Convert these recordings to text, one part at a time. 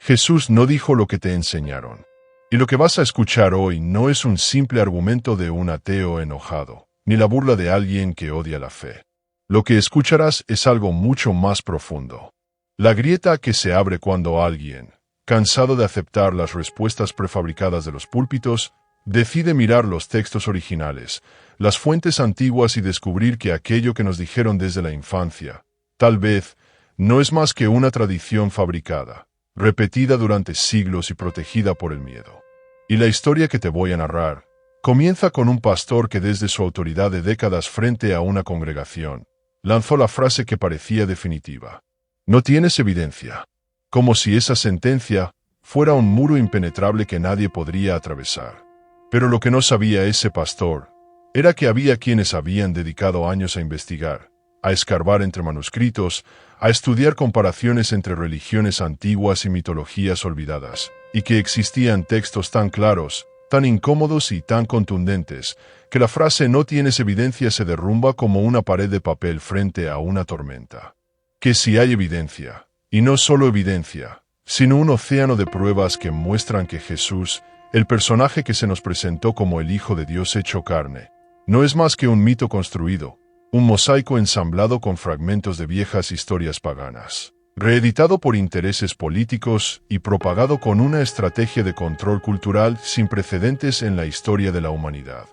Jesús no dijo lo que te enseñaron. Y lo que vas a escuchar hoy no es un simple argumento de un ateo enojado, ni la burla de alguien que odia la fe. Lo que escucharás es algo mucho más profundo. La grieta que se abre cuando alguien, cansado de aceptar las respuestas prefabricadas de los púlpitos, decide mirar los textos originales, las fuentes antiguas y descubrir que aquello que nos dijeron desde la infancia, tal vez, no es más que una tradición fabricada, repetida durante siglos y protegida por el miedo. Y la historia que te voy a narrar comienza con un pastor que desde su autoridad de décadas frente a una congregación, lanzó la frase que parecía definitiva. No tienes evidencia. Como si esa sentencia fuera un muro impenetrable que nadie podría atravesar. Pero lo que no sabía ese pastor era que había quienes habían dedicado años a investigar, a escarbar entre manuscritos, a estudiar comparaciones entre religiones antiguas y mitologías olvidadas, y que existían textos tan claros, tan incómodos y tan contundentes, que la frase "no tienes evidencia" se derrumba como una pared de papel frente a una tormenta. Que si hay evidencia, y no solo evidencia, sino un océano de pruebas que muestran que Jesús, el personaje que se nos presentó como el Hijo de Dios hecho carne, no es más que un mito construido, un mosaico ensamblado con fragmentos de viejas historias paganas, reeditado por intereses políticos y propagado con una estrategia de control cultural sin precedentes en la historia de la humanidad.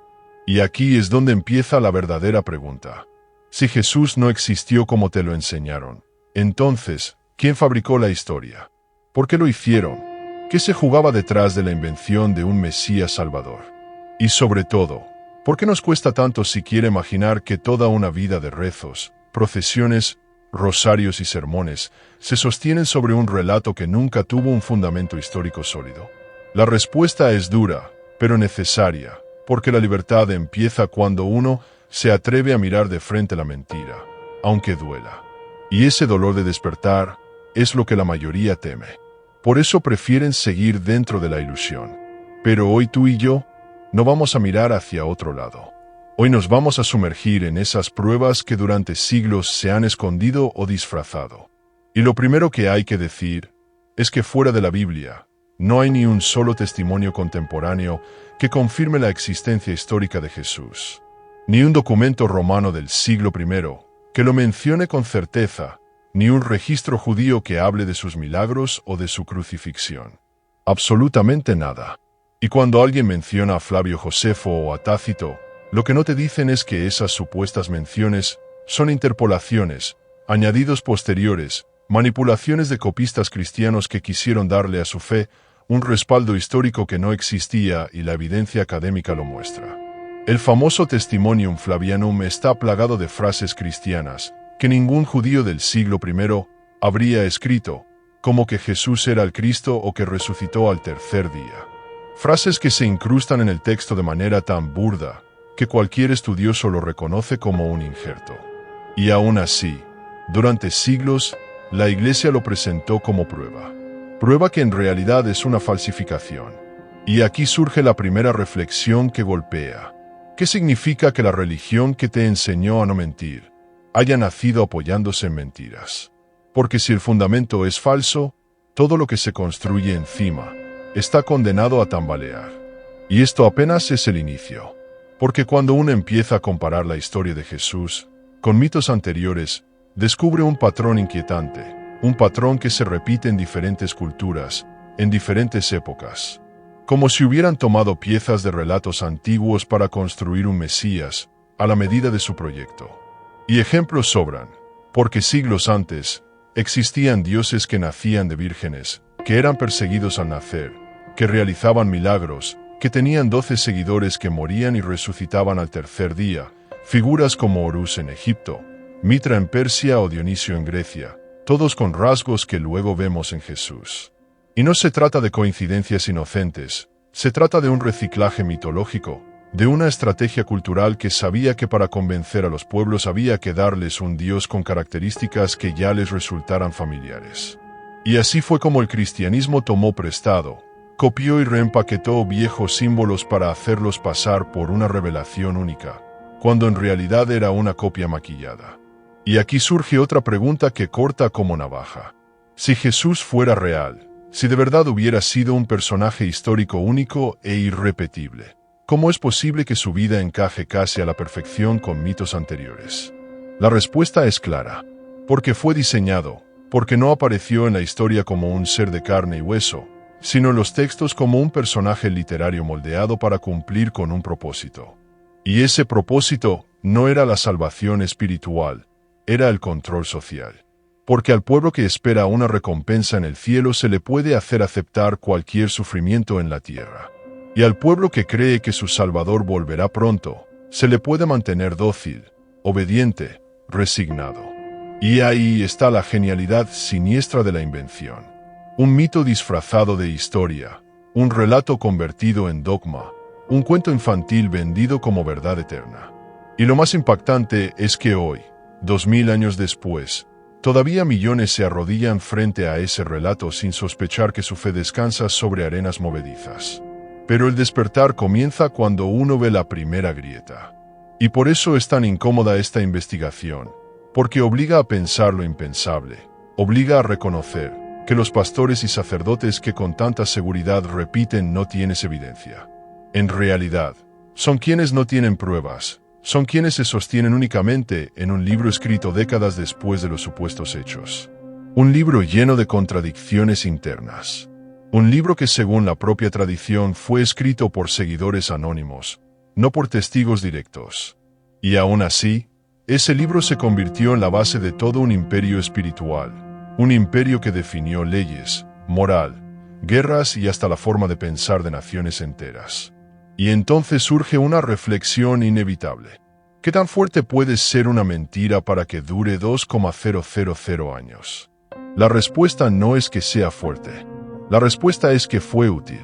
Y aquí es donde empieza la verdadera pregunta. Si Jesús no existió como te lo enseñaron, entonces, ¿quién fabricó la historia? ¿Por qué lo hicieron? ¿Qué se jugaba detrás de la invención de un Mesías Salvador? Y sobre todo, ¿por qué nos cuesta tanto siquiera imaginar que toda una vida de rezos, procesiones, rosarios y sermones se sostienen sobre un relato que nunca tuvo un fundamento histórico sólido? La respuesta es dura, pero necesaria, porque la libertad empieza cuando uno se atreve a mirar de frente la mentira, aunque duela. Y ese dolor de despertar es lo que la mayoría teme. Por eso prefieren seguir dentro de la ilusión. Pero hoy tú y yo no vamos a mirar hacia otro lado. Hoy nos vamos a sumergir en esas pruebas que durante siglos se han escondido o disfrazado. Y lo primero que hay que decir es que fuera de la Biblia no hay ni un solo testimonio contemporáneo que confirme la existencia histórica de Jesús. Ni un documento romano del siglo I que lo mencione con certeza, ni un registro judío que hable de sus milagros o de su crucifixión. Absolutamente nada. Y cuando alguien menciona a Flavio Josefo o a Tácito, lo que no te dicen es que esas supuestas menciones son interpolaciones, añadidos posteriores, manipulaciones de copistas cristianos que quisieron darle a su fe un respaldo histórico que no existía y la evidencia académica lo muestra. El famoso Testimonium Flavianum está plagado de frases cristianas que ningún judío del siglo I habría escrito, como que Jesús era el Cristo o que resucitó al tercer día. Frases que se incrustan en el texto de manera tan burda que cualquier estudioso lo reconoce como un injerto. Y aún así, durante siglos, la Iglesia lo presentó como prueba. Prueba que en realidad es una falsificación. Y aquí surge la primera reflexión que golpea. ¿Qué significa que la religión que te enseñó a no mentir haya nacido apoyándose en mentiras? Porque si el fundamento es falso, todo lo que se construye encima está condenado a tambalear. Y esto apenas es el inicio. Porque cuando uno empieza a comparar la historia de Jesús con mitos anteriores, descubre un patrón inquietante, un patrón que se repite en diferentes culturas, en diferentes épocas. Como si hubieran tomado piezas de relatos antiguos para construir un Mesías, a la medida de su proyecto. Y ejemplos sobran, porque siglos antes, existían dioses que nacían de vírgenes, que eran perseguidos al nacer, que realizaban milagros, que tenían 12 seguidores que morían y resucitaban al tercer día, figuras como Horus en Egipto, Mitra en Persia o Dionisio en Grecia, todos con rasgos que luego vemos en Jesús. Y no se trata de coincidencias inocentes, se trata de un reciclaje mitológico, de una estrategia cultural que sabía que para convencer a los pueblos había que darles un Dios con características que ya les resultaran familiares. Y así fue como el cristianismo tomó prestado, copió y reempaquetó viejos símbolos para hacerlos pasar por una revelación única, cuando en realidad era una copia maquillada. Y aquí surge otra pregunta que corta como navaja. Si Jesús fuera real, Si de verdad hubiera sido un personaje histórico único e irrepetible, ¿cómo es posible que su vida encaje casi a la perfección con mitos anteriores? La respuesta es clara. Porque fue diseñado, porque no apareció en la historia como un ser de carne y hueso, sino en los textos como un personaje literario moldeado para cumplir con un propósito. Y ese propósito no era la salvación espiritual, era el control social. Porque al pueblo que espera una recompensa en el cielo se le puede hacer aceptar cualquier sufrimiento en la tierra. Y al pueblo que cree que su Salvador volverá pronto, se le puede mantener dócil, obediente, resignado. Y ahí está la genialidad siniestra de la invención. Un mito disfrazado de historia, un relato convertido en dogma, un cuento infantil vendido como verdad eterna. Y lo más impactante es que hoy, 2000 años después, todavía millones se arrodillan frente a ese relato sin sospechar que su fe descansa sobre arenas movedizas. Pero el despertar comienza cuando uno ve la primera grieta. Y por eso es tan incómoda esta investigación, porque obliga a pensar lo impensable, obliga a reconocer que los pastores y sacerdotes que con tanta seguridad repiten no tienes evidencia. En realidad, son quienes no tienen pruebas, son quienes se sostienen únicamente en un libro escrito décadas después de los supuestos hechos. Un libro lleno de contradicciones internas. Un libro que según la propia tradición fue escrito por seguidores anónimos, no por testigos directos. Y aún así, ese libro se convirtió en la base de todo un imperio espiritual, un imperio que definió leyes, moral, guerras y hasta la forma de pensar de naciones enteras. Y entonces surge una reflexión inevitable. ¿Qué tan fuerte puede ser una mentira para que dure 2,000 años? La respuesta no es que sea fuerte. La respuesta es que fue útil.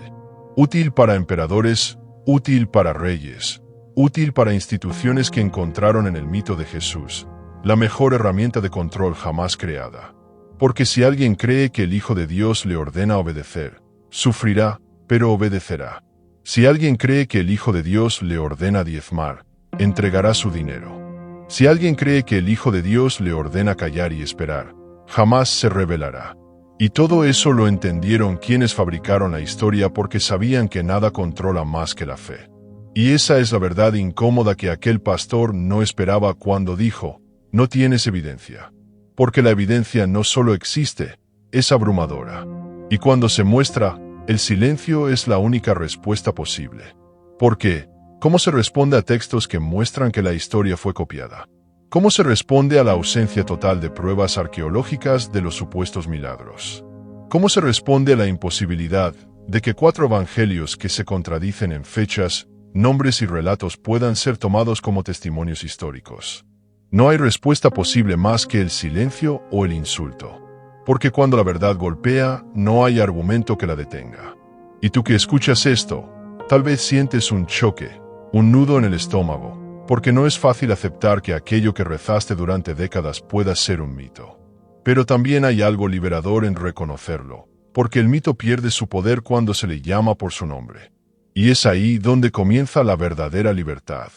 Útil para emperadores, útil para reyes, útil para instituciones que encontraron en el mito de Jesús la mejor herramienta de control jamás creada. Porque si alguien cree que el Hijo de Dios le ordena obedecer, sufrirá, pero obedecerá. Si alguien cree que el Hijo de Dios le ordena diezmar, entregará su dinero. Si alguien cree que el Hijo de Dios le ordena callar y esperar, jamás se rebelará. Y todo eso lo entendieron quienes fabricaron la historia porque sabían que nada controla más que la fe. Y esa es la verdad incómoda que aquel pastor no esperaba cuando dijo, no tienes evidencia. Porque la evidencia no solo existe, es abrumadora. Y cuando se muestra, el silencio es la única respuesta posible. Porque, ¿cómo se responde a textos que muestran que la historia fue copiada? ¿Cómo se responde a la ausencia total de pruebas arqueológicas de los supuestos milagros? ¿Cómo se responde a la imposibilidad de que 4 evangelios que se contradicen en fechas, nombres y relatos puedan ser tomados como testimonios históricos? No hay respuesta posible más que el silencio o el insulto. Porque cuando la verdad golpea, no hay argumento que la detenga. Y tú que escuchas esto, tal vez sientes un choque, un nudo en el estómago, porque no es fácil aceptar que aquello que rezaste durante décadas pueda ser un mito. Pero también hay algo liberador en reconocerlo, porque el mito pierde su poder cuando se le llama por su nombre. Y es ahí donde comienza la verdadera libertad.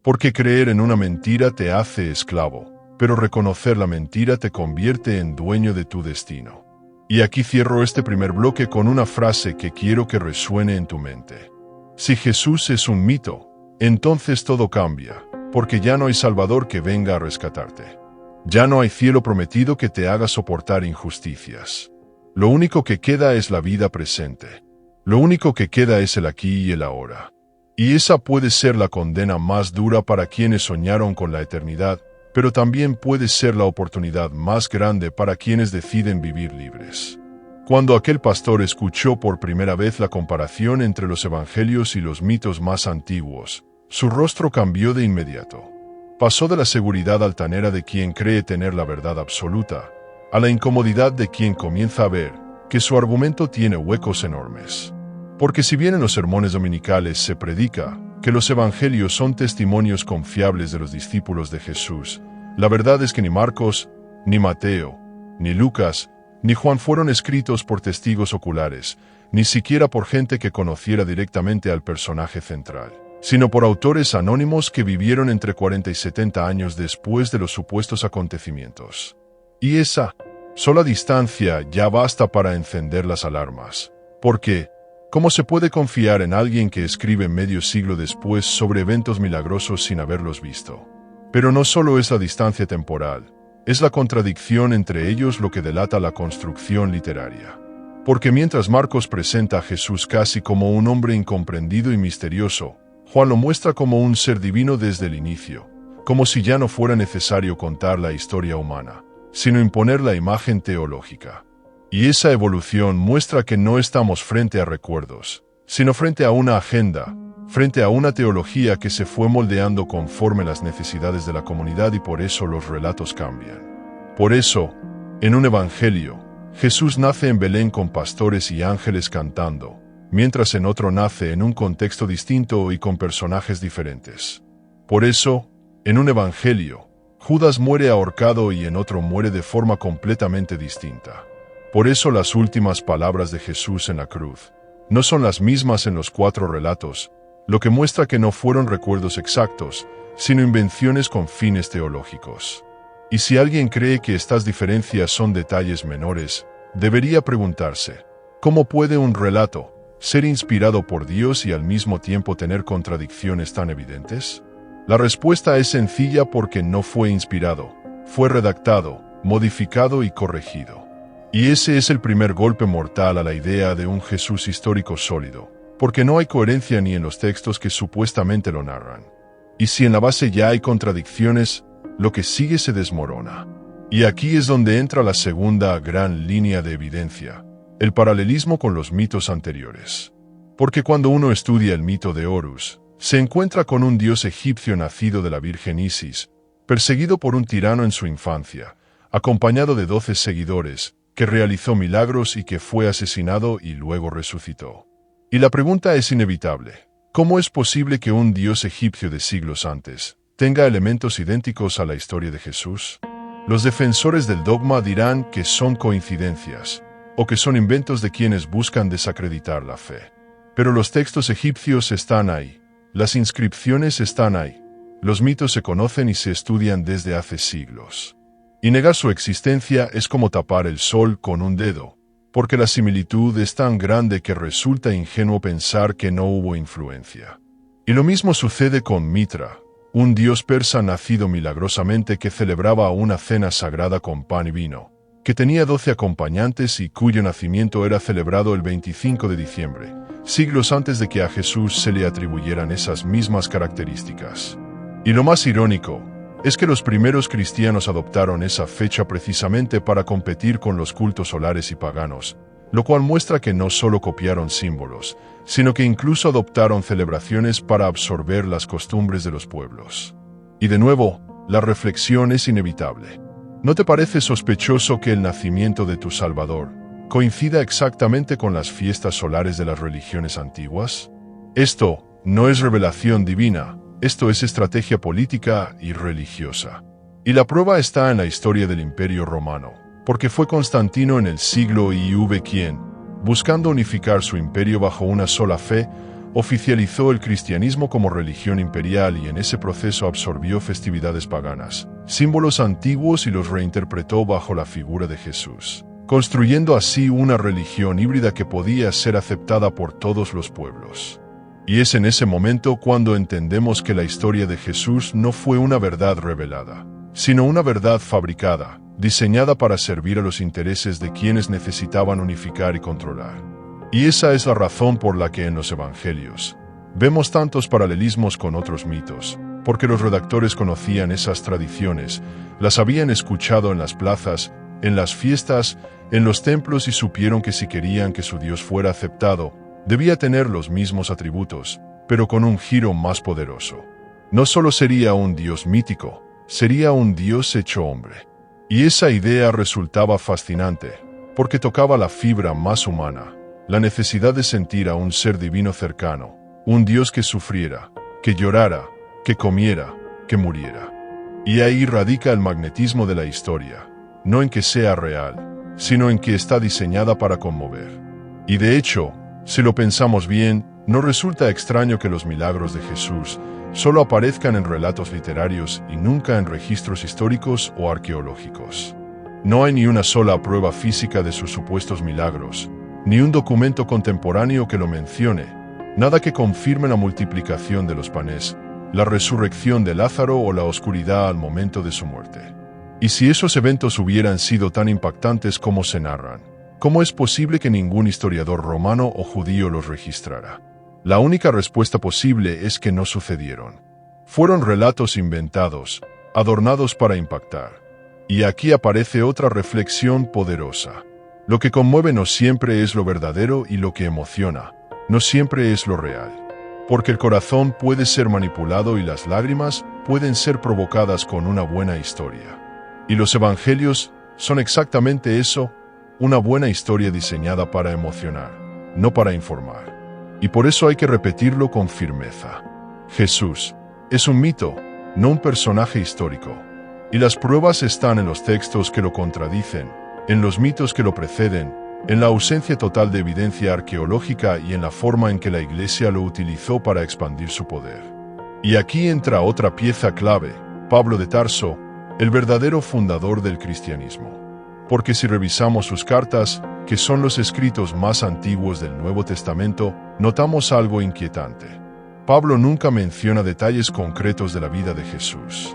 Porque creer en una mentira te hace esclavo, pero reconocer la mentira te convierte en dueño de tu destino. Y aquí cierro este primer bloque con una frase que quiero que resuene en tu mente. Si Jesús es un mito, entonces todo cambia, porque ya no hay Salvador que venga a rescatarte. Ya no hay cielo prometido que te haga soportar injusticias. Lo único que queda es la vida presente. Lo único que queda es el aquí y el ahora. Y esa puede ser la condena más dura para quienes soñaron con la eternidad, pero también puede ser la oportunidad más grande para quienes deciden vivir libres. Cuando aquel pastor escuchó por primera vez la comparación entre los evangelios y los mitos más antiguos, su rostro cambió de inmediato. Pasó de la seguridad altanera de quien cree tener la verdad absoluta, a la incomodidad de quien comienza a ver que su argumento tiene huecos enormes. Porque si bien en los sermones dominicales se predica que los evangelios son testimonios confiables de los discípulos de Jesús, la verdad es que ni Marcos, ni Mateo, ni Lucas, ni Juan fueron escritos por testigos oculares, ni siquiera por gente que conociera directamente al personaje central, sino por autores anónimos que vivieron entre 40 y 70 años después de los supuestos acontecimientos. Y esa Sola distancia ya basta para encender las alarmas. Porque, ¿cómo se puede confiar en alguien que escribe medio siglo después sobre eventos milagrosos sin haberlos visto? Pero no solo es la distancia temporal, es la contradicción entre ellos lo que delata la construcción literaria. Porque mientras Marcos presenta a Jesús casi como un hombre incomprendido y misterioso, Juan lo muestra como un ser divino desde el inicio, como si ya no fuera necesario contar la historia humana, sino imponer la imagen teológica. Y esa evolución muestra que no estamos frente a recuerdos, sino frente a una agenda, frente a una teología que se fue moldeando conforme las necesidades de la comunidad y por eso los relatos cambian. Por eso, en un evangelio, Jesús nace en Belén con pastores y ángeles cantando, mientras en otro nace en un contexto distinto y con personajes diferentes. Por eso, en un evangelio, Judas muere ahorcado y en otro muere de forma completamente distinta. Por eso las últimas palabras de Jesús en la cruz no son las mismas en los 4 relatos, lo que muestra que no fueron recuerdos exactos, sino invenciones con fines teológicos. Y si alguien cree que estas diferencias son detalles menores, debería preguntarse, ¿cómo puede un relato ser inspirado por Dios y al mismo tiempo tener contradicciones tan evidentes? La respuesta es sencilla porque no fue inspirado, fue redactado, modificado y corregido. Y ese es el primer golpe mortal a la idea de un Jesús histórico sólido, porque no hay coherencia ni en los textos que supuestamente lo narran. Y si en la base ya hay contradicciones, lo que sigue se desmorona. Y aquí es donde entra la segunda gran línea de evidencia, el paralelismo con los mitos anteriores. Porque cuando uno estudia el mito de Horus, se encuentra con un dios egipcio nacido de la Virgen Isis, perseguido por un tirano en su infancia, acompañado de 12 seguidores, que realizó milagros y que fue asesinado y luego resucitó. Y la pregunta es inevitable: ¿cómo es posible que un dios egipcio de siglos antes tenga elementos idénticos a la historia de Jesús? Los defensores del dogma dirán que son coincidencias, o que son inventos de quienes buscan desacreditar la fe. Pero los textos egipcios están ahí, las inscripciones están ahí, los mitos se conocen y se estudian desde hace siglos. Y negar su existencia es como tapar el sol con un dedo, porque la similitud es tan grande que resulta ingenuo pensar que no hubo influencia. Y lo mismo sucede con Mitra, un dios persa nacido milagrosamente que celebraba una cena sagrada con pan y vino, que tenía 12 acompañantes y cuyo nacimiento era celebrado el 25 de diciembre, siglos antes de que a Jesús se le atribuyeran esas mismas características. Y lo más irónico es que los primeros cristianos adoptaron esa fecha precisamente para competir con los cultos solares y paganos, lo cual muestra que no solo copiaron símbolos, sino que incluso adoptaron celebraciones para absorber las costumbres de los pueblos. Y de nuevo, la reflexión es inevitable. ¿No te parece sospechoso que el nacimiento de tu Salvador coincida exactamente con las fiestas solares de las religiones antiguas? Esto no es revelación divina, esto es estrategia política y religiosa. Y la prueba está en la historia del Imperio Romano, porque fue Constantino en el siglo IV quien, buscando unificar su imperio bajo una sola fe, oficializó el cristianismo como religión imperial y en ese proceso absorbió festividades paganas, símbolos antiguos y los reinterpretó bajo la figura de Jesús, construyendo así una religión híbrida que podía ser aceptada por todos los pueblos. Y es en ese momento cuando entendemos que la historia de Jesús no fue una verdad revelada, sino una verdad fabricada, diseñada para servir a los intereses de quienes necesitaban unificar y controlar. Y esa es la razón por la que en los evangelios vemos tantos paralelismos con otros mitos, porque los redactores conocían esas tradiciones, las habían escuchado en las plazas, en las fiestas, en los templos y supieron que si querían que su Dios fuera aceptado, debía tener los mismos atributos, pero con un giro más poderoso. No solo sería un Dios mítico, sería un Dios hecho hombre. Y esa idea resultaba fascinante, porque tocaba la fibra más humana, la necesidad de sentir a un ser divino cercano, un Dios que sufriera, que llorara, que comiera, que muriera. Y ahí radica el magnetismo de la historia, no en que sea real, sino en que está diseñada para conmover. Y de hecho, si lo pensamos bien, no resulta extraño que los milagros de Jesús solo aparezcan en relatos literarios y nunca en registros históricos o arqueológicos. No hay ni una sola prueba física de sus supuestos milagros, ni un documento contemporáneo que lo mencione, nada que confirme la multiplicación de los panes, la resurrección de Lázaro o la oscuridad al momento de su muerte. Y si esos eventos hubieran sido tan impactantes como se narran, ¿cómo es posible que ningún historiador romano o judío los registrara? La única respuesta posible es que no sucedieron. Fueron relatos inventados, adornados para impactar. Y aquí aparece otra reflexión poderosa. Lo que conmueve no siempre es lo verdadero y lo que emociona, no siempre es lo real. Porque el corazón puede ser manipulado y las lágrimas pueden ser provocadas con una buena historia. Y los evangelios son exactamente eso, una buena historia diseñada para emocionar, no para informar. Y por eso hay que repetirlo con firmeza. Jesús es un mito, no un personaje histórico. Y las pruebas están en los textos que lo contradicen, en los mitos que lo preceden, en la ausencia total de evidencia arqueológica y en la forma en que la Iglesia lo utilizó para expandir su poder. Y aquí entra otra pieza clave, Pablo de Tarso, el verdadero fundador del cristianismo. Porque si revisamos sus cartas, que son los escritos más antiguos del Nuevo Testamento, notamos algo inquietante. Pablo nunca menciona detalles concretos de la vida de Jesús.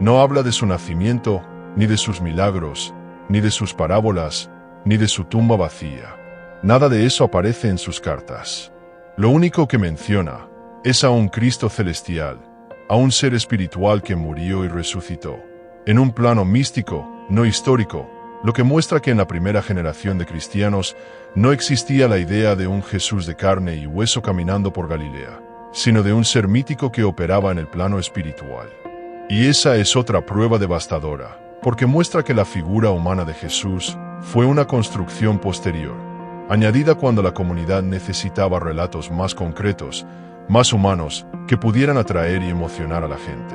No habla de su nacimiento, ni de sus milagros, ni de sus parábolas, ni de su tumba vacía. Nada de eso aparece en sus cartas. Lo único que menciona es a un Cristo celestial, a un ser espiritual que murió y resucitó, en un plano místico, no histórico, lo que muestra que en la primera generación de cristianos no existía la idea de un Jesús de carne y hueso caminando por Galilea, sino de un ser mítico que operaba en el plano espiritual. Y esa es otra prueba devastadora, porque muestra que la figura humana de Jesús fue una construcción posterior, añadida cuando la comunidad necesitaba relatos más concretos, más humanos, que pudieran atraer y emocionar a la gente.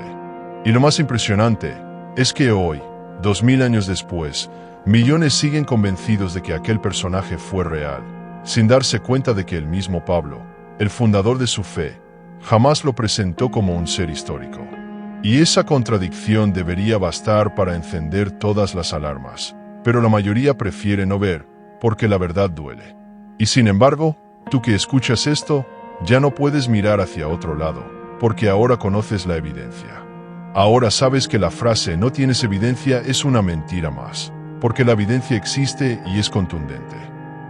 Y lo más impresionante es que hoy, 2000 años después, millones siguen convencidos de que aquel personaje fue real, sin darse cuenta de que el mismo Pablo, el fundador de su fe, jamás lo presentó como un ser histórico. Y esa contradicción debería bastar para encender todas las alarmas, pero la mayoría prefiere no ver, porque la verdad duele. Y sin embargo, tú que escuchas esto, ya no puedes mirar hacia otro lado, porque ahora conoces la evidencia. Ahora sabes que la frase "no tienes evidencia" es una mentira más, porque la evidencia existe y es contundente.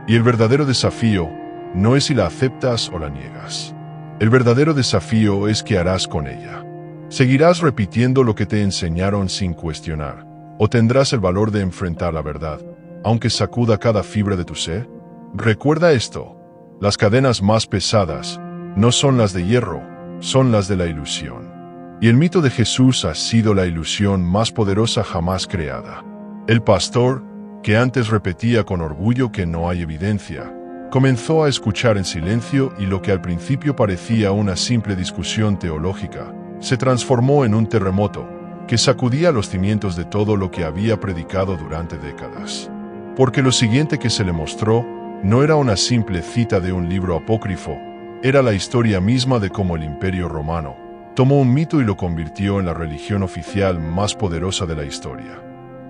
Y el verdadero desafío no es si la aceptas o la niegas. El verdadero desafío es qué harás con ella. ¿Seguirás repitiendo lo que te enseñaron sin cuestionar? ¿O tendrás el valor de enfrentar la verdad, aunque sacuda cada fibra de tu ser? Recuerda esto: las cadenas más pesadas no son las de hierro, son las de la ilusión. Y el mito de Jesús ha sido la ilusión más poderosa jamás creada. El pastor, que antes repetía con orgullo que no hay evidencia, comenzó a escuchar en silencio y lo que al principio parecía una simple discusión teológica, se transformó en un terremoto que sacudía los cimientos de todo lo que había predicado durante décadas. Porque lo siguiente que se le mostró no era una simple cita de un libro apócrifo, era la historia misma de cómo el Imperio Romano tomó un mito y lo convirtió en la religión oficial más poderosa de la historia.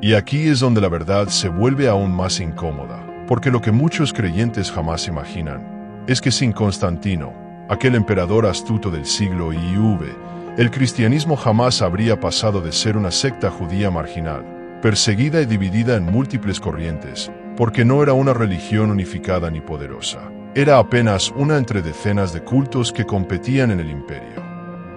Y aquí es donde la verdad se vuelve aún más incómoda, porque lo que muchos creyentes jamás imaginan es que sin Constantino, aquel emperador astuto del siglo IV, el cristianismo jamás habría pasado de ser una secta judía marginal, perseguida y dividida en múltiples corrientes, porque no era una religión unificada ni poderosa. Era apenas una entre decenas de cultos que competían en el imperio.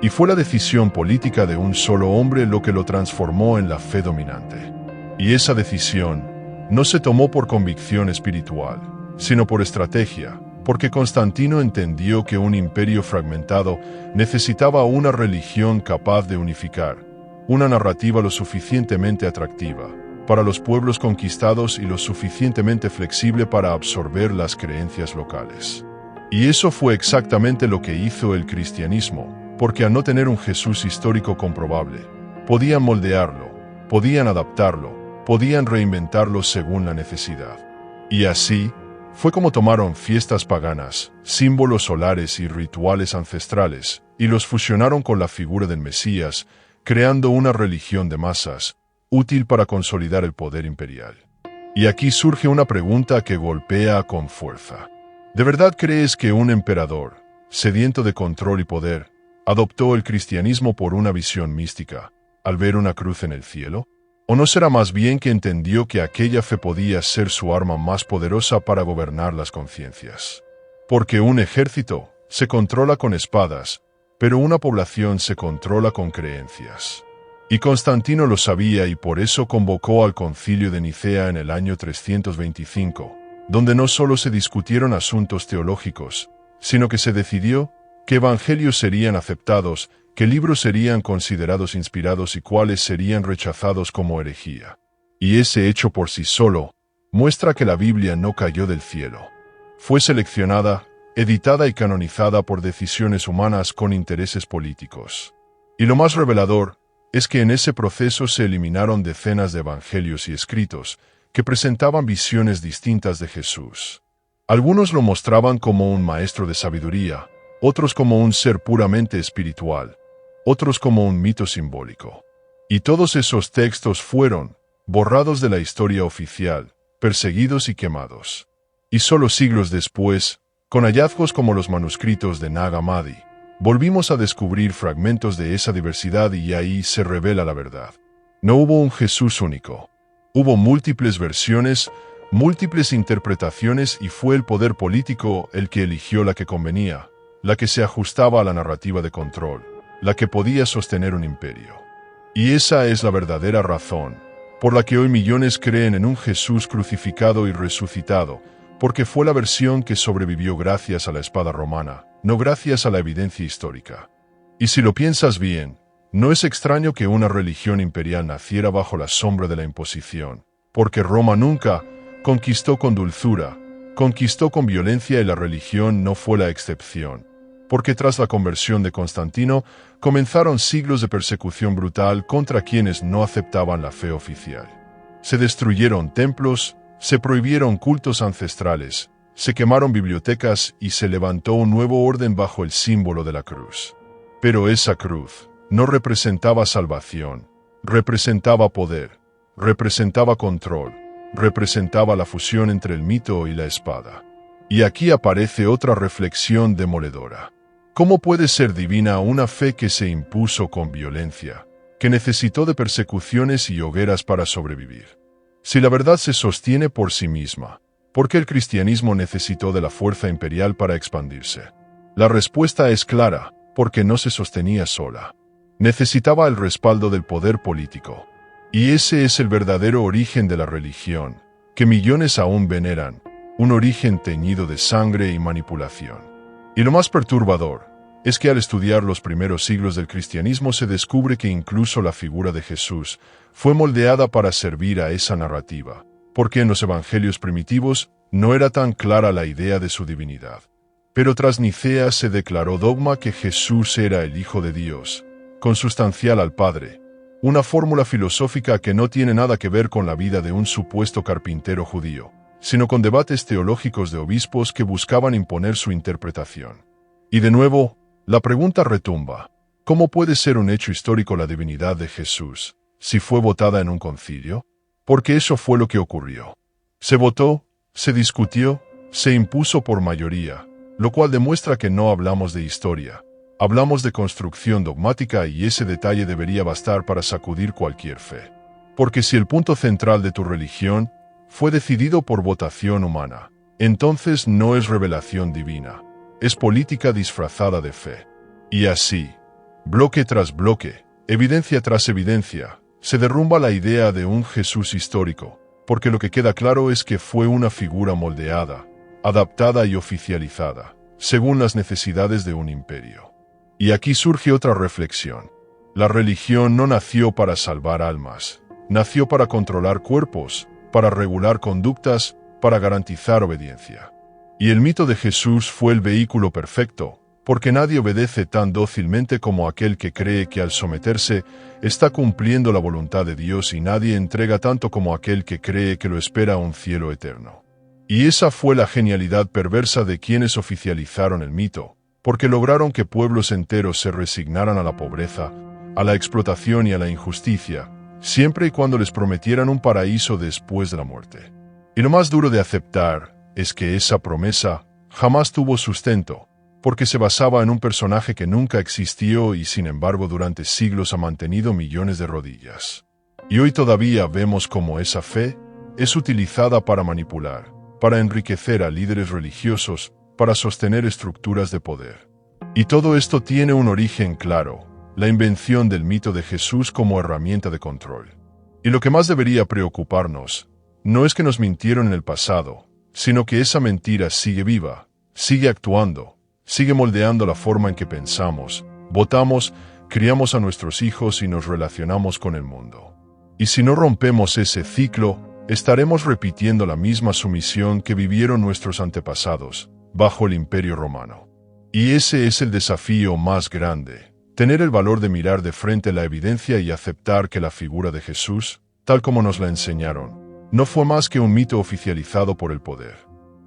Y fue la decisión política de un solo hombre lo que lo transformó en la fe dominante. Y esa decisión no se tomó por convicción espiritual, sino por estrategia, porque Constantino entendió que un imperio fragmentado necesitaba una religión capaz de unificar, una narrativa lo suficientemente atractiva para los pueblos conquistados y lo suficientemente flexible para absorber las creencias locales. Y eso fue exactamente lo que hizo el cristianismo, porque al no tener un Jesús histórico comprobable, podían moldearlo, podían adaptarlo, podían reinventarlo según la necesidad. Y así fue como tomaron fiestas paganas, símbolos solares y rituales ancestrales, y los fusionaron con la figura del Mesías, creando una religión de masas, útil para consolidar el poder imperial. Y aquí surge una pregunta que golpea con fuerza. ¿De verdad crees que un emperador, sediento de control y poder, adoptó el cristianismo por una visión mística, al ver una cruz en el cielo? ¿O no será más bien que entendió que aquella fe podía ser su arma más poderosa para gobernar las conciencias? Porque un ejército se controla con espadas, pero una población se controla con creencias. Y Constantino lo sabía y por eso convocó al Concilio de Nicea en el año 325, donde no solo se discutieron asuntos teológicos, sino que se decidió qué evangelios serían aceptados, qué libros serían considerados inspirados y cuáles serían rechazados como herejía. Y ese hecho por sí solo muestra que la Biblia no cayó del cielo. Fue seleccionada, editada y canonizada por decisiones humanas con intereses políticos. Y lo más revelador es que en ese proceso se eliminaron decenas de evangelios y escritos que presentaban visiones distintas de Jesús. Algunos lo mostraban como un maestro de sabiduría, otros como un ser puramente espiritual, otros como un mito simbólico. Y todos esos textos fueron borrados de la historia oficial, perseguidos y quemados. Y solo siglos después, con hallazgos como los manuscritos de Nag Hammadi, volvimos a descubrir fragmentos de esa diversidad y ahí se revela la verdad. No hubo un Jesús único. Hubo múltiples versiones, múltiples interpretaciones y fue el poder político el que eligió la que convenía, la que se ajustaba a la narrativa de control, la que podía sostener un imperio. Y esa es la verdadera razón por la que hoy millones creen en un Jesús crucificado y resucitado, porque fue la versión que sobrevivió gracias a la espada romana, no gracias a la evidencia histórica. Y si lo piensas bien, no es extraño que una religión imperial naciera bajo la sombra de la imposición, porque Roma nunca conquistó con dulzura, conquistó con violencia y la religión no fue la excepción, porque tras la conversión de Constantino comenzaron siglos de persecución brutal contra quienes no aceptaban la fe oficial. Se destruyeron templos, se prohibieron cultos ancestrales, se quemaron bibliotecas y se levantó un nuevo orden bajo el símbolo de la cruz. Pero esa cruz no representaba salvación, representaba poder, representaba control, representaba la fusión entre el mito y la espada. Y aquí aparece otra reflexión demoledora. ¿Cómo puede ser divina una fe que se impuso con violencia, que necesitó de persecuciones y hogueras para sobrevivir? Si la verdad se sostiene por sí misma, ¿por qué el cristianismo necesitó de la fuerza imperial para expandirse? La respuesta es clara, porque no se sostenía sola. Necesitaba el respaldo del poder político. Y ese es el verdadero origen de la religión, que millones aún veneran, un origen teñido de sangre y manipulación. Y lo más perturbador es que al estudiar los primeros siglos del cristianismo se descubre que incluso la figura de Jesús fue moldeada para servir a esa narrativa, porque en los evangelios primitivos no era tan clara la idea de su divinidad. Pero tras Nicea se declaró dogma que Jesús era el Hijo de Dios, consustancial al Padre, una fórmula filosófica que no tiene nada que ver con la vida de un supuesto carpintero judío, sino con debates teológicos de obispos que buscaban imponer su interpretación. Y de nuevo, la pregunta retumba: ¿cómo puede ser un hecho histórico la divinidad de Jesús, si fue votada en un concilio? Porque eso fue lo que ocurrió. Se votó, se discutió, se impuso por mayoría, lo cual demuestra que no hablamos de historia, hablamos de construcción dogmática y ese detalle debería bastar para sacudir cualquier fe. Porque si el punto central de tu religión fue decidido por votación humana, entonces no es revelación divina, es política disfrazada de fe. Y así, bloque tras bloque, evidencia tras evidencia, se derrumba la idea de un Jesús histórico, porque lo que queda claro es que fue una figura moldeada, adaptada y oficializada, según las necesidades de un imperio. Y aquí surge otra reflexión. La religión no nació para salvar almas, nació para controlar cuerpos, para regular conductas, para garantizar obediencia. Y el mito de Jesús fue el vehículo perfecto, porque nadie obedece tan dócilmente como aquel que cree que al someterse está cumpliendo la voluntad de Dios y nadie entrega tanto como aquel que cree que lo espera un cielo eterno. Y esa fue la genialidad perversa de quienes oficializaron el mito, porque lograron que pueblos enteros se resignaran a la pobreza, a la explotación y a la injusticia, siempre y cuando les prometieran un paraíso después de la muerte. Y lo más duro de aceptar es que esa promesa jamás tuvo sustento, porque se basaba en un personaje que nunca existió y sin embargo durante siglos ha mantenido millones de rodillas. Y hoy todavía vemos cómo esa fe es utilizada para manipular, para enriquecer a líderes religiosos, para sostener estructuras de poder. Y todo esto tiene un origen claro, la invención del mito de Jesús como herramienta de control. Y lo que más debería preocuparnos no es que nos mintieron en el pasado, sino que esa mentira sigue viva, sigue actuando, sigue moldeando la forma en que pensamos, votamos, criamos a nuestros hijos y nos relacionamos con el mundo. Y si no rompemos ese ciclo, estaremos repitiendo la misma sumisión que vivieron nuestros antepasados, bajo el Imperio Romano. Y ese es el desafío más grande, tener el valor de mirar de frente la evidencia y aceptar que la figura de Jesús, tal como nos la enseñaron, no fue más que un mito oficializado por el poder.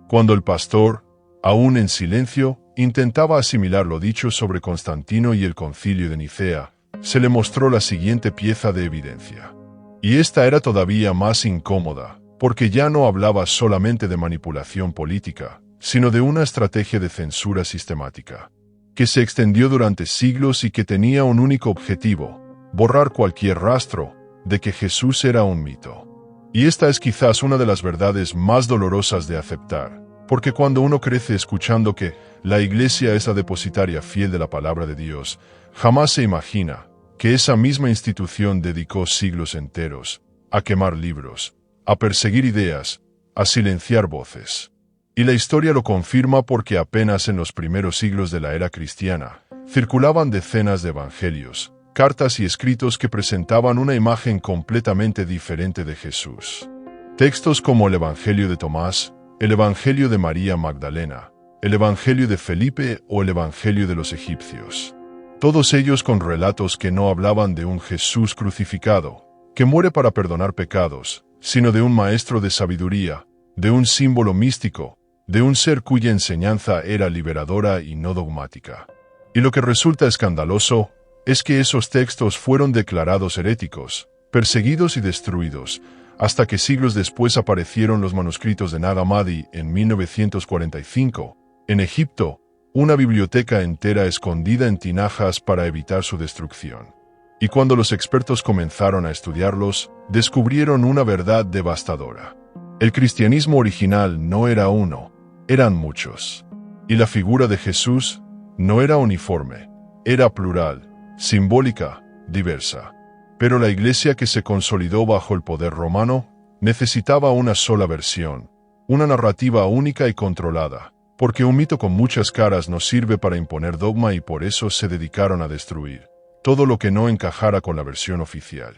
Cuando el pastor, aún en silencio, intentaba asimilar lo dicho sobre Constantino y el Concilio de Nicea, se le mostró la siguiente pieza de evidencia. Y esta era todavía más incómoda, porque ya no hablaba solamente de manipulación política, sino de una estrategia de censura sistemática, que se extendió durante siglos y que tenía un único objetivo: borrar cualquier rastro de que Jesús era un mito. Y esta es quizás una de las verdades más dolorosas de aceptar, porque cuando uno crece escuchando que la Iglesia es la depositaria fiel de la palabra de Dios, jamás se imagina que esa misma institución dedicó siglos enteros a quemar libros, a perseguir ideas, a silenciar voces. Y la historia lo confirma porque apenas en los primeros siglos de la era cristiana circulaban decenas de evangelios, cartas y escritos que presentaban una imagen completamente diferente de Jesús. Textos como el Evangelio de Tomás, el Evangelio de María Magdalena, el Evangelio de Felipe o el Evangelio de los egipcios. Todos ellos con relatos que no hablaban de un Jesús crucificado, que muere para perdonar pecados, sino de un maestro de sabiduría, de un símbolo místico, de un ser cuya enseñanza era liberadora y no dogmática. Y lo que resulta escandaloso es que esos textos fueron declarados heréticos, perseguidos y destruidos, hasta que siglos después aparecieron los manuscritos de Nag Hammadi en 1945, en Egipto, una biblioteca entera escondida en tinajas para evitar su destrucción. Y cuando los expertos comenzaron a estudiarlos, descubrieron una verdad devastadora. El cristianismo original no era uno, eran muchos. Y la figura de Jesús no era uniforme, era plural, simbólica, diversa. Pero la Iglesia que se consolidó bajo el poder romano necesitaba una sola versión, una narrativa única y controlada, porque un mito con muchas caras no sirve para imponer dogma y por eso se dedicaron a destruir todo lo que no encajara con la versión oficial.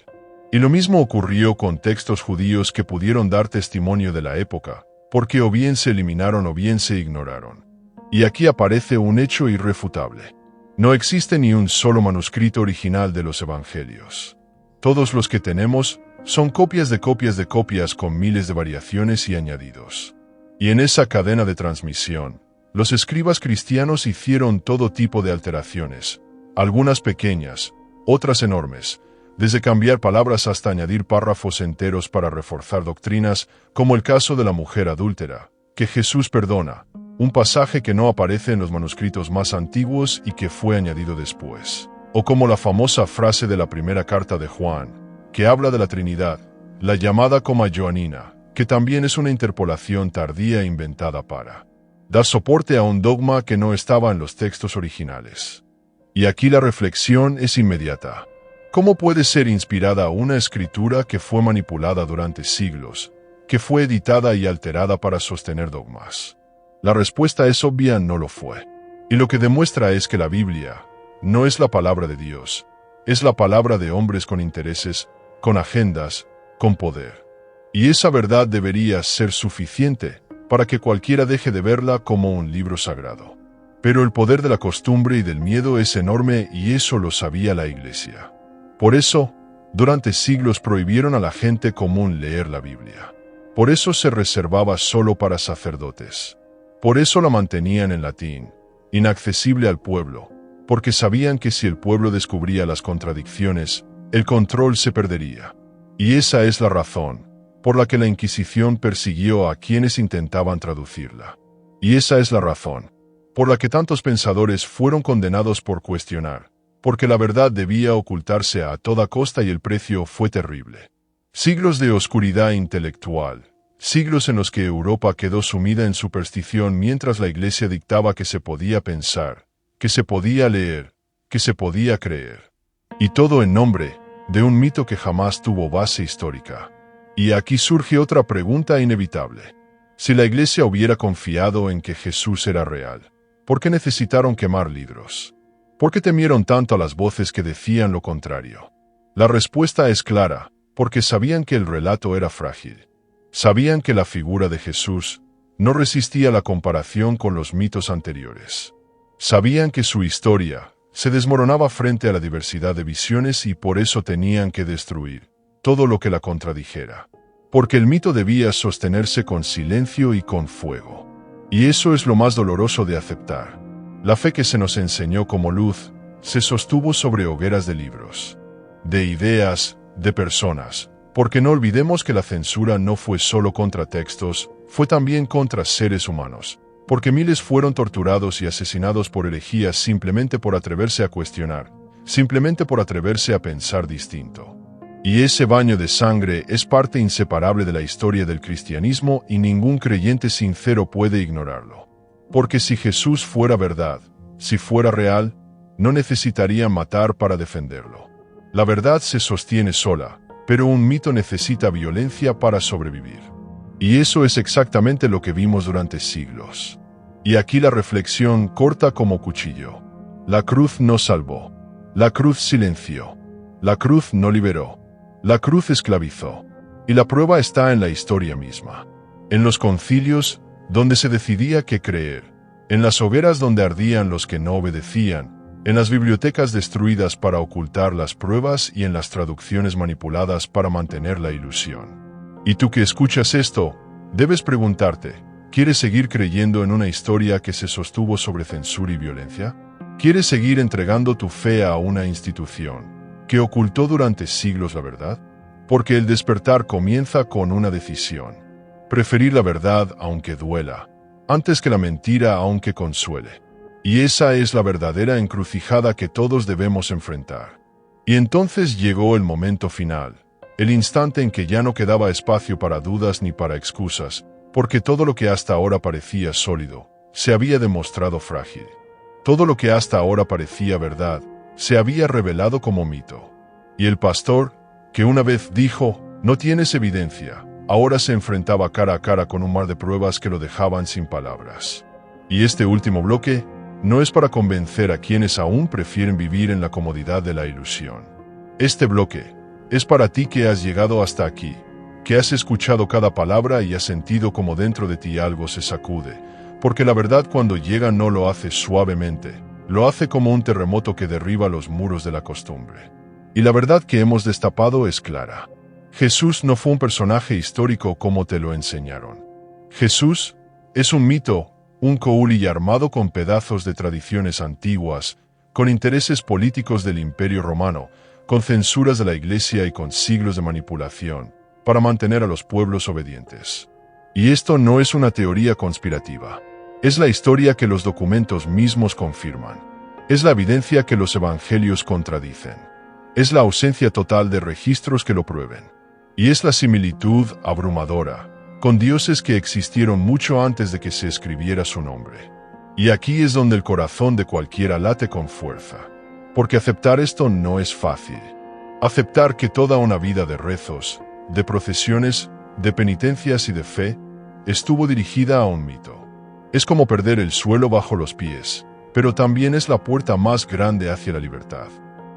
Y lo mismo ocurrió con textos judíos que pudieron dar testimonio de la época, porque o bien se eliminaron o bien se ignoraron. Y aquí aparece un hecho irrefutable. No existe ni un solo manuscrito original de los evangelios. Todos los que tenemos son copias de copias de copias con miles de variaciones y añadidos. Y en esa cadena de transmisión, los escribas cristianos hicieron todo tipo de alteraciones, algunas pequeñas, otras enormes, desde cambiar palabras hasta añadir párrafos enteros para reforzar doctrinas, como el caso de la mujer adúltera, que Jesús perdona, un pasaje que no aparece en los manuscritos más antiguos y que fue añadido después. O como la famosa frase de la primera carta de Juan, que habla de la Trinidad, la llamada coma joanina, que también es una interpolación tardía inventada para dar soporte a un dogma que no estaba en los textos originales. Y aquí la reflexión es inmediata. ¿Cómo puede ser inspirada una escritura que fue manipulada durante siglos, que fue editada y alterada para sostener dogmas? La respuesta es obvia: no lo fue. Y lo que demuestra es que la Biblia no es la palabra de Dios, es la palabra de hombres con intereses, con agendas, con poder. Y esa verdad debería ser suficiente para que cualquiera deje de verla como un libro sagrado. Pero el poder de la costumbre y del miedo es enorme y eso lo sabía la Iglesia. Por eso, durante siglos prohibieron a la gente común leer la Biblia. Por eso se reservaba solo para sacerdotes. Por eso la mantenían en latín, inaccesible al pueblo, porque sabían que si el pueblo descubría las contradicciones, el control se perdería. Y esa es la razón por la que la Inquisición persiguió a quienes intentaban traducirla. Y esa es la razón por la que tantos pensadores fueron condenados por cuestionar, porque la verdad debía ocultarse a toda costa y el precio fue terrible. Siglos de oscuridad intelectual, siglos en los que Europa quedó sumida en superstición mientras la Iglesia dictaba que se podía pensar, que se podía leer, que se podía creer. Y todo en nombre de un mito que jamás tuvo base histórica. Y aquí surge otra pregunta inevitable. Si la Iglesia hubiera confiado en que Jesús era real, ¿por qué necesitaron quemar libros? ¿Por qué temieron tanto a las voces que decían lo contrario? La respuesta es clara, porque sabían que el relato era frágil. Sabían que la figura de Jesús no resistía la comparación con los mitos anteriores. Sabían que su historia se desmoronaba frente a la diversidad de visiones y por eso tenían que destruir todo lo que la contradijera. Porque el mito debía sostenerse con silencio y con fuego. Y eso es lo más doloroso de aceptar. La fe que se nos enseñó como luz se sostuvo sobre hogueras de libros, de ideas, de personas, porque no olvidemos que la censura no fue solo contra textos, fue también contra seres humanos, porque miles fueron torturados y asesinados por herejías simplemente por atreverse a cuestionar, simplemente por atreverse a pensar distinto. Y ese baño de sangre es parte inseparable de la historia del cristianismo y ningún creyente sincero puede ignorarlo. Porque si Jesús fuera verdad, si fuera real, no necesitaría matar para defenderlo. La verdad se sostiene sola, pero un mito necesita violencia para sobrevivir. Y eso es exactamente lo que vimos durante siglos. Y aquí la reflexión corta como cuchillo. La cruz no salvó. La cruz silenció. La cruz no liberó. La cruz esclavizó. Y la prueba está en la historia misma. En los concilios, donde se decidía qué creer. En las hogueras donde ardían los que no obedecían. En las bibliotecas destruidas para ocultar las pruebas y en las traducciones manipuladas para mantener la ilusión. Y tú que escuchas esto, debes preguntarte, ¿quieres seguir creyendo en una historia que se sostuvo sobre censura y violencia? ¿Quieres seguir entregando tu fe a una institución que ocultó durante siglos la verdad? Porque el despertar comienza con una decisión. Preferir la verdad aunque duela, antes que la mentira aunque consuele. Y esa es la verdadera encrucijada que todos debemos enfrentar. Y entonces llegó el momento final, el instante en que ya no quedaba espacio para dudas ni para excusas, porque todo lo que hasta ahora parecía sólido, se había demostrado frágil. Todo lo que hasta ahora parecía verdad, se había revelado como mito. Y el pastor, que una vez dijo, no tienes evidencia, ahora se enfrentaba cara a cara con un mar de pruebas que lo dejaban sin palabras. Y este último bloque no es para convencer a quienes aún prefieren vivir en la comodidad de la ilusión. Este bloque es para ti que has llegado hasta aquí, que has escuchado cada palabra y has sentido como dentro de ti algo se sacude, porque la verdad cuando llega no lo hace suavemente, lo hace como un terremoto que derriba los muros de la costumbre. Y la verdad que hemos destapado es clara. Jesús no fue un personaje histórico como te lo enseñaron. Jesús es un mito, un couli armado con pedazos de tradiciones antiguas, con intereses políticos del Imperio Romano, con censuras de la Iglesia y con siglos de manipulación, para mantener a los pueblos obedientes. Y esto no es una teoría conspirativa. Es la historia que los documentos mismos confirman. Es la evidencia que los evangelios contradicen. Es la ausencia total de registros que lo prueben. Y es la similitud abrumadora con dioses que existieron mucho antes de que se escribiera su nombre. Y aquí es donde el corazón de cualquiera late con fuerza. Porque aceptar esto no es fácil. Aceptar que toda una vida de rezos, de procesiones, de penitencias y de fe, estuvo dirigida a un mito. Es como perder el suelo bajo los pies, pero también es la puerta más grande hacia la libertad.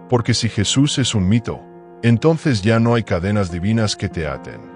Porque si Jesús es un mito, entonces ya no hay cadenas divinas que te aten.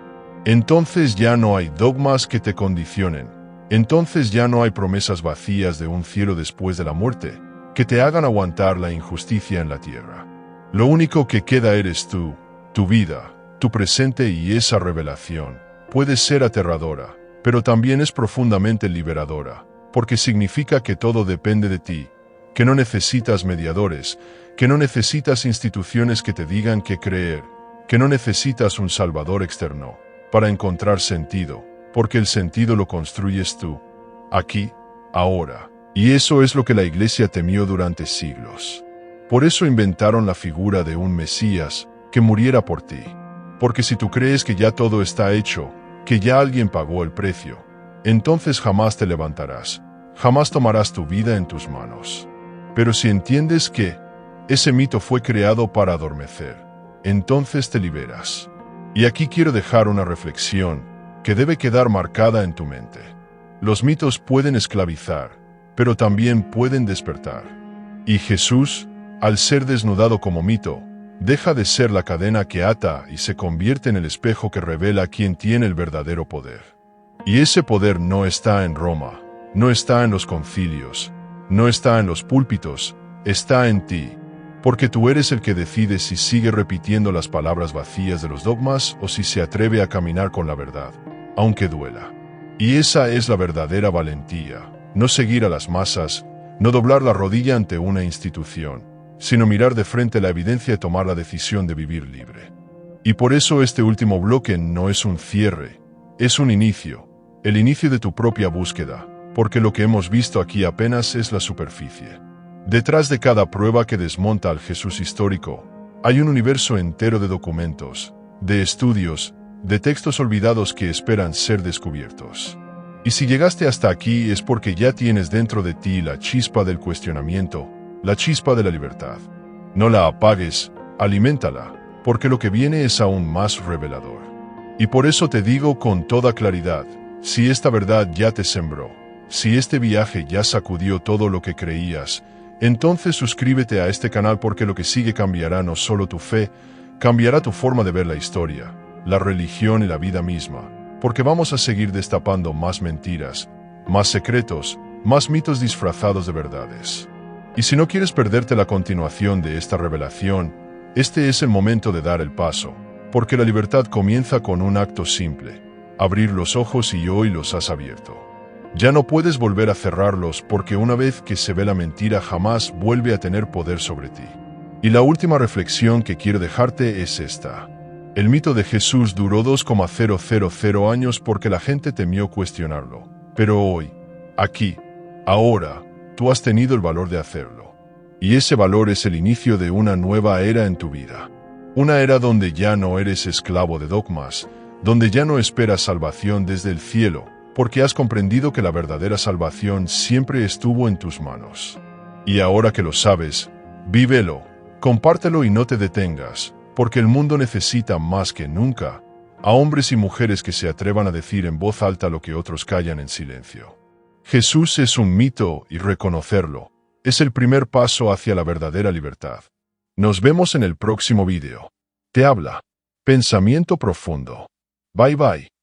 Entonces ya no hay dogmas que te condicionen. Entonces ya no hay promesas vacías de un cielo después de la muerte, que te hagan aguantar la injusticia en la tierra. Lo único que queda eres tú, tu vida, tu presente y esa revelación. Puede ser aterradora, pero también es profundamente liberadora, porque significa que todo depende de ti, que no necesitas mediadores, que no necesitas instituciones que te digan qué creer, que no necesitas un salvador externo, para encontrar sentido, porque el sentido lo construyes tú, aquí, ahora. Y eso es lo que la Iglesia temió durante siglos. Por eso inventaron la figura de un Mesías que muriera por ti. Porque si tú crees que ya todo está hecho, que ya alguien pagó el precio, entonces jamás te levantarás, jamás tomarás tu vida en tus manos. Pero si entiendes que ese mito fue creado para adormecer, entonces te liberas. Y aquí quiero dejar una reflexión que debe quedar marcada en tu mente. Los mitos pueden esclavizar, pero también pueden despertar. Y Jesús, al ser desnudado como mito, deja de ser la cadena que ata y se convierte en el espejo que revela quién tiene el verdadero poder. Y ese poder no está en Roma, no está en los concilios, no está en los púlpitos, está en ti, porque tú eres el que decide si sigue repitiendo las palabras vacías de los dogmas o si se atreve a caminar con la verdad, aunque duela. Y esa es la verdadera valentía, no seguir a las masas, no doblar la rodilla ante una institución, sino mirar de frente la evidencia y tomar la decisión de vivir libre. Y por eso este último bloque no es un cierre, es un inicio, el inicio de tu propia búsqueda, porque lo que hemos visto aquí apenas es la superficie. Detrás de cada prueba que desmonta al Jesús histórico, hay un universo entero de documentos, de estudios, de textos olvidados que esperan ser descubiertos. Y si llegaste hasta aquí es porque ya tienes dentro de ti la chispa del cuestionamiento, la chispa de la libertad. No la apagues, aliméntala, porque lo que viene es aún más revelador. Y por eso te digo con toda claridad, si esta verdad ya te sembró, si este viaje ya sacudió todo lo que creías, entonces suscríbete a este canal porque lo que sigue cambiará no solo tu fe, cambiará tu forma de ver la historia, la religión y la vida misma, porque vamos a seguir destapando más mentiras, más secretos, más mitos disfrazados de verdades. Y si no quieres perderte la continuación de esta revelación, este es el momento de dar el paso, porque la libertad comienza con un acto simple, abrir los ojos y hoy los has abierto. Ya no puedes volver a cerrarlos porque una vez que se ve la mentira jamás vuelve a tener poder sobre ti. Y la última reflexión que quiero dejarte es esta. El mito de Jesús duró 2,000 años porque la gente temió cuestionarlo. Pero hoy, aquí, ahora, tú has tenido el valor de hacerlo. Y ese valor es el inicio de una nueva era en tu vida. Una era donde ya no eres esclavo de dogmas, donde ya no esperas salvación desde el cielo, porque has comprendido que la verdadera salvación siempre estuvo en tus manos. Y ahora que lo sabes, vívelo, compártelo y no te detengas, porque el mundo necesita más que nunca a hombres y mujeres que se atrevan a decir en voz alta lo que otros callan en silencio. Jesús es un mito y reconocerlo es el primer paso hacia la verdadera libertad. Nos vemos en el próximo video. Te habla Pensamiento Profundo. Bye bye.